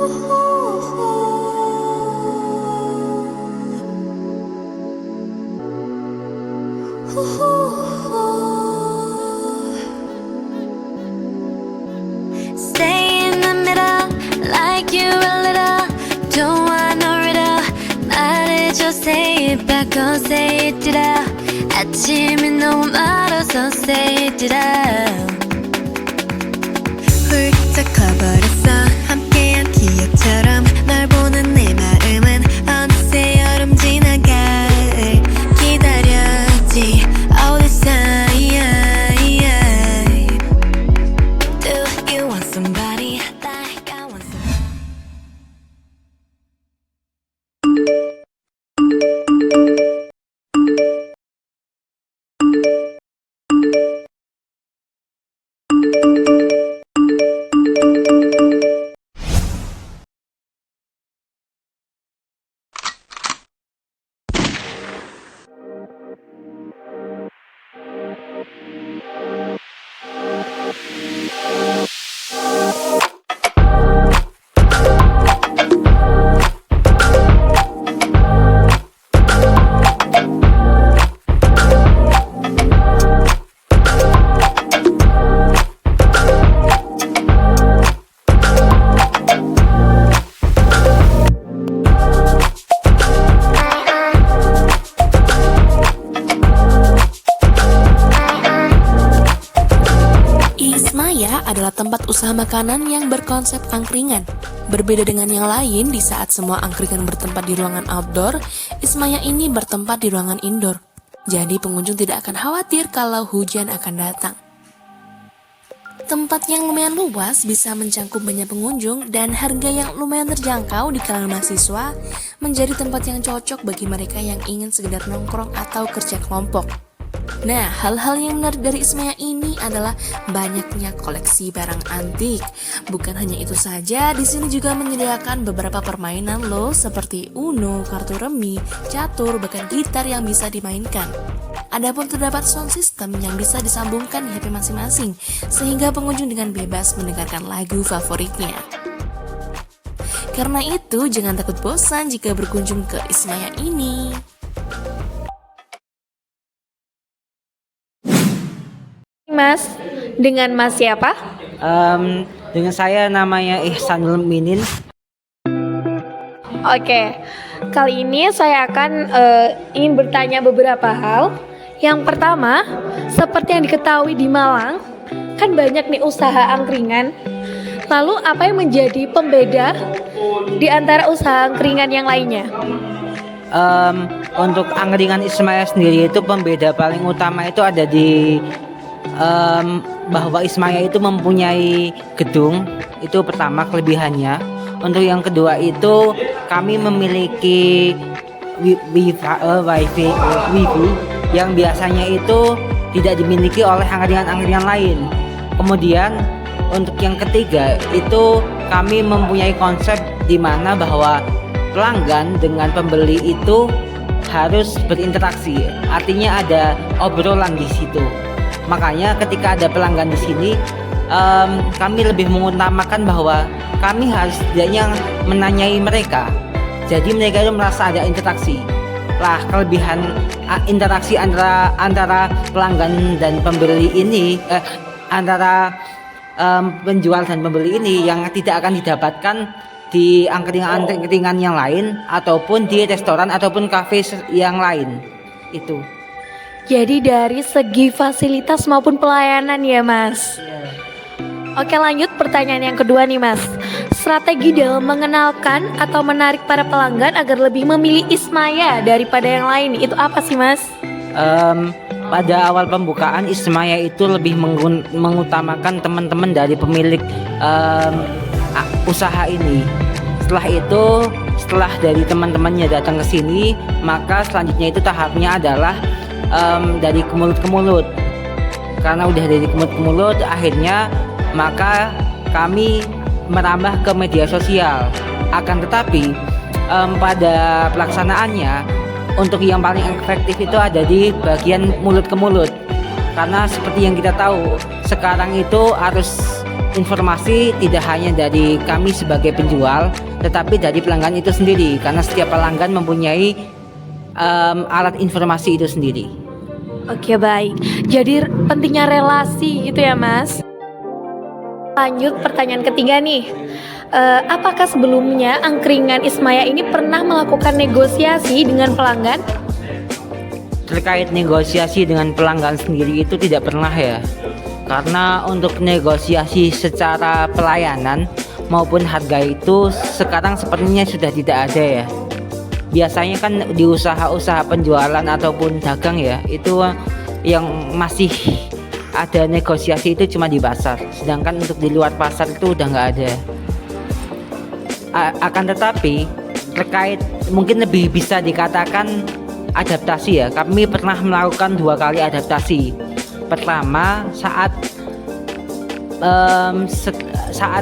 Stay in the middle, like you a little. Don't want no riddle. 말해줘, say it back, oh say it to the. 아침이 너무 멀어서 say it to the. 훌쩍 커버렸어 함께한 기억처럼 널 보는 내 마음은 어느새 여름 지나갈 기다렸지 all this time. Do you want somebody like I want somebody? Ismaya adalah tempat usaha makanan yang berkonsep angkringan. Berbeda dengan yang lain, di saat semua angkringan bertempat di ruangan outdoor, Ismaya ini bertempat di ruangan indoor. Jadi pengunjung tidak akan khawatir kalau hujan akan datang. Tempat yang lumayan luas bisa mencakup banyak pengunjung dan harga yang lumayan terjangkau di kalangan mahasiswa menjadi tempat yang cocok bagi mereka yang ingin sekedar nongkrong atau kerja kelompok. Nah, hal-hal yang menarik dari Ismaya ini adalah banyaknya koleksi barang antik. Bukan hanya itu saja, di sini juga menyediakan beberapa permainan loh, seperti Uno, kartu remi, catur, bahkan gitar yang bisa dimainkan. Adapun terdapat sound system yang bisa disambungkan di HP masing-masing, sehingga pengunjung dengan bebas mendengarkan lagu favoritnya. Karena itu, jangan takut bosan jika berkunjung ke Ismaya ini. Mas, dengan Mas siapa? Dengan saya namanya Ihsanul Minin. Oke, kali ini saya akan ingin bertanya beberapa hal. Yang pertama, seperti yang diketahui di Malang, kan banyak nih usaha angkringan. Lalu apa yang menjadi pembeda di antara usaha angkringan yang lainnya? Untuk angkringan Ismaya sendiri itu pembeda paling utama itu ada di bahwa Ismaya itu mempunyai gedung, itu pertama kelebihannya. Untuk yang kedua itu kami memiliki wifi yang biasanya itu tidak dimiliki oleh angkringan-angkringan lain. Kemudian untuk yang ketiga itu kami mempunyai konsep di mana bahwa pelanggan dengan pembeli itu harus berinteraksi, artinya ada obrolan di situ. Makanya ketika ada pelanggan di sini, kami lebih mengutamakan bahwa kami harus setidaknya menanyai mereka. Jadi mereka itu merasa ada interaksi. Lah kelebihan interaksi antara pelanggan dan pembeli ini, antara penjual dan pembeli ini yang tidak akan didapatkan di angkringan yang lain ataupun di restoran ataupun kafe yang lain itu. Jadi dari segi fasilitas maupun pelayanan ya Mas. Oke, lanjut pertanyaan yang kedua nih Mas. Strategi dalam mengenalkan atau menarik para pelanggan agar lebih memilih Ismaya daripada yang lain itu apa sih Mas? Pada awal pembukaan Ismaya itu lebih mengutamakan teman-teman dari pemilik usaha ini. Setelah itu, setelah dari teman-temannya datang ke sini, maka selanjutnya itu tahapnya adalah dari mulut ke mulut. Karena udah dari mulut ke mulut, akhirnya maka kami merambah ke media sosial. Akan tetapi pada pelaksanaannya untuk yang paling efektif itu ada di bagian mulut ke mulut. Karena seperti yang kita tahu sekarang itu arus informasi tidak hanya dari kami sebagai penjual, tetapi dari pelanggan itu sendiri, karena setiap pelanggan mempunyai alat informasi itu sendiri. Oke, baik. Jadi pentingnya relasi gitu ya, Mas. Lanjut pertanyaan ketiga nih. Apakah sebelumnya angkringan Ismaya ini pernah melakukan negosiasi dengan pelanggan? Terkait negosiasi dengan pelanggan sendiri itu tidak pernah ya, karena untuk negosiasi secara pelayanan maupun harga itu sekarang sepertinya sudah tidak ada ya. Biasanya kan di usaha-usaha penjualan ataupun dagang ya, itu yang masih ada negosiasi itu cuma di pasar, sedangkan untuk di luar pasar itu udah nggak ada. Akan tetapi terkait mungkin lebih bisa dikatakan adaptasi ya, kami pernah melakukan 2 kali adaptasi. Pertama saat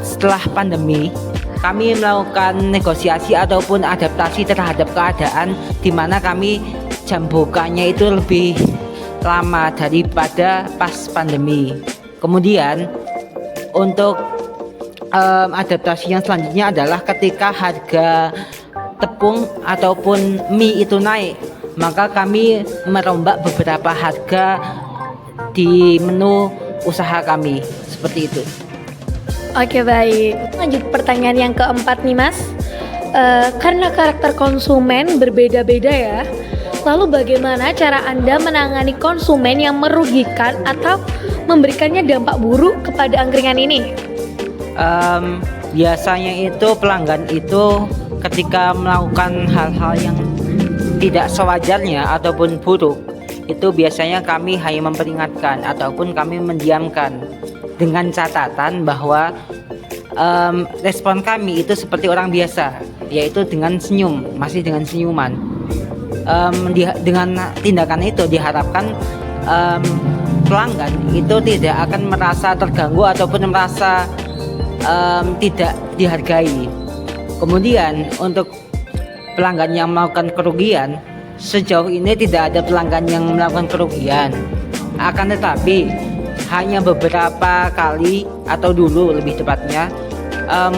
setelah pandemi, kami melakukan negosiasi ataupun adaptasi terhadap keadaan di mana kami jam bukanya itu lebih lama daripada pas pandemi. Kemudian untuk adaptasi yang selanjutnya adalah ketika harga tepung ataupun mie itu naik, maka kami merombak beberapa harga di menu usaha kami, seperti itu. Oke, baik. Lanjut pertanyaan yang keempat nih, Mas. Karena karakter konsumen berbeda-beda ya, lalu bagaimana cara Anda menangani konsumen yang merugikan atau memberikannya dampak buruk kepada angkringan ini? Biasanya itu pelanggan itu ketika melakukan hal-hal yang tidak sewajarnya ataupun buruk, itu biasanya kami hanya memperingatkan ataupun kami mendiamkan dengan catatan bahwa respon kami itu seperti orang biasa, yaitu dengan senyum, masih dengan senyuman. Dengan tindakan itu diharapkan pelanggan itu tidak akan merasa terganggu ataupun merasa tidak dihargai. Kemudian untuk pelanggan yang melakukan kerugian, sejauh ini tidak ada pelanggan yang melakukan kerugian. Akan tetapi hanya beberapa kali atau dulu lebih tepatnya,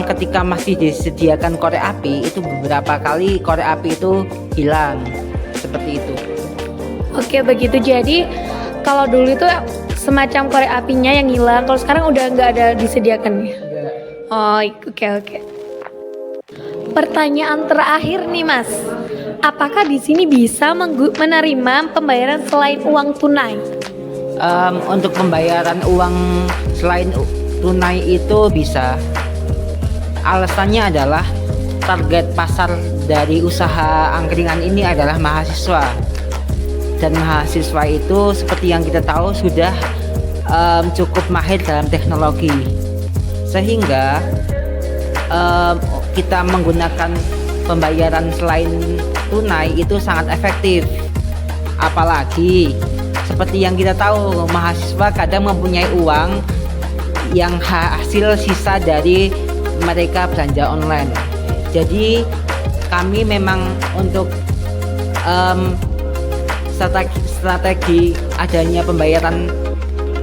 ketika masih disediakan korek api, itu beberapa kali korek api itu hilang, seperti itu. Oke, begitu. Jadi kalau dulu itu semacam korek apinya yang hilang, kalau sekarang udah nggak ada disediakan ya? Oh, oke. Pertanyaan terakhir nih, Mas. Apakah di sini bisa menerima pembayaran selain uang tunai? Untuk pembayaran uang selain tunai itu bisa. Alasannya adalah target pasar dari usaha angkringan ini adalah mahasiswa, dan mahasiswa itu seperti yang kita tahu sudah cukup mahir dalam teknologi, sehingga kita menggunakan pembayaran selain tunai itu sangat efektif. Apalagi seperti yang kita tahu, mahasiswa kadang mempunyai uang yang hasil sisa dari mereka belanja online. Jadi kami memang untuk strategi adanya pembayaran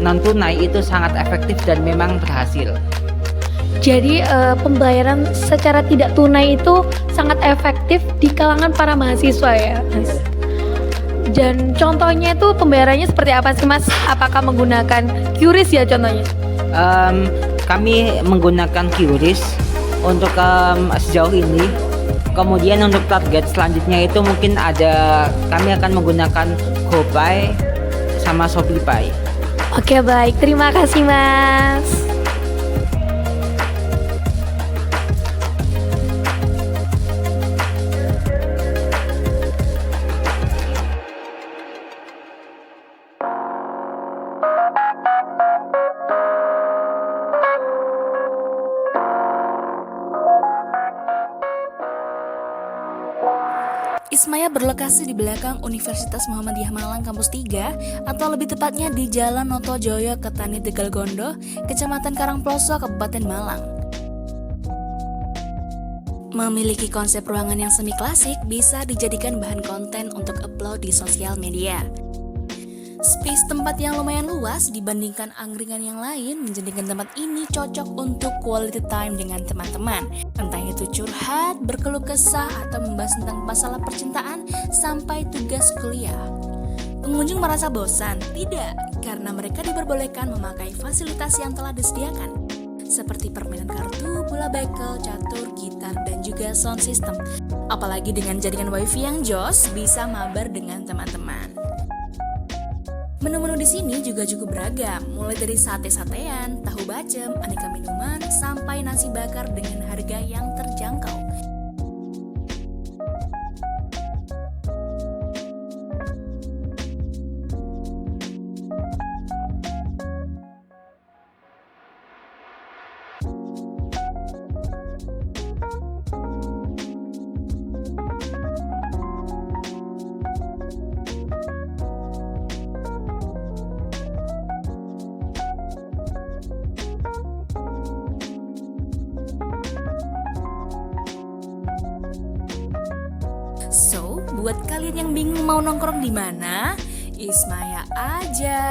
non tunai itu sangat efektif dan memang berhasil. Jadi pembayaran secara tidak tunai itu sangat efektif di kalangan para mahasiswa ya, Mas. Dan contohnya itu pembayarannya seperti apa sih, Mas? Apakah menggunakan QRIS ya contohnya? Kami menggunakan QRIS untuk sejauh ini. Kemudian untuk target selanjutnya itu mungkin kami akan menggunakan GoPay sama ShopeePay. Oke, baik. Terima kasih, Mas. Ismaya berlokasi di belakang Universitas Muhammadiyah Malang Kampus 3, atau lebih tepatnya di Jalan Notojoyo, Ketani, Tegal Gondo, Kecamatan Karangploso, Kabupaten Malang. Memiliki konsep ruangan yang semi klasik, bisa dijadikan bahan konten untuk upload di sosial media. Space tempat yang lumayan luas dibandingkan angkringan yang lain menjadikan tempat ini cocok untuk quality time dengan teman-teman. Entah itu curhat, berkeluh kesah, atau membahas tentang masalah percintaan sampai tugas kuliah. Pengunjung merasa bosan? Tidak, karena mereka diperbolehkan memakai fasilitas yang telah disediakan, seperti permainan kartu, bola bekel, catur, gitar, dan juga sound system. Apalagi dengan jaringan wifi yang jos, bisa mabar dengan teman-teman. Menu-menu di sini juga cukup beragam, mulai dari sate-satean, tahu bacem, aneka minuman, sampai nasi bakar dengan harga yang terjangkau. So, buat kalian yang bingung mau nongkrong di mana, Ismaya aja.